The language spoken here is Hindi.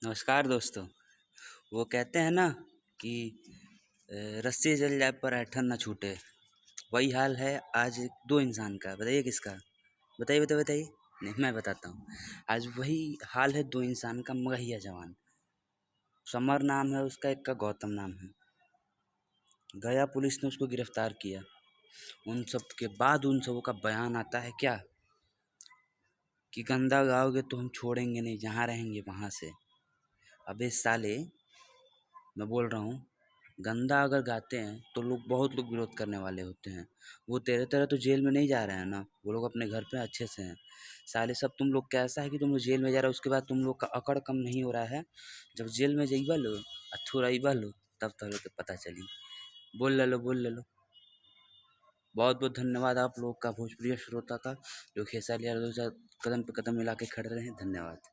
नमस्कार दोस्तों। वो कहते हैं ना कि रस्सी जल जाए पर ऐठन ना छूटे। वही हाल है आज दो इंसान का। बताइए किसका? बताइए। नहीं, मैं बताता हूँ। आज वही हाल है दो इंसान का, मगहिया जवान। समर नाम है उसका, एक का गौतम नाम है। गया पुलिस ने उसको गिरफ्तार किया। उन सब के बाद उन सबों का बयान आता है क्या कि गंदा गाओगे तो हम छोड़ेंगे नहीं, जहाँ रहेंगे वहाँ से। अबे साले, मैं बोल रहा हूँ, गंदा अगर गाते हैं तो बहुत लोग विरोध करने वाले होते हैं। वो तेरे तरह तो जेल में नहीं जा रहे हैं ना, वो लोग अपने घर पे अच्छे से हैं। साले सब तुम लोग कैसा है कि तुम लोग जेल में जा रहे हो, उसके बाद तुम लोग का अकड़ कम नहीं हो रहा है। जब जेल में जइबा लो, अथुराइबा लो, तब तो लोग के पता चली। बोल ले लो। बहुत बहुत धन्यवाद आप लोग का, भोजप्रिय श्रोता का, जो खेसारी लाल यादव के साथ कदम पे कदम मिला के खड़े रहे हैं। धन्यवाद।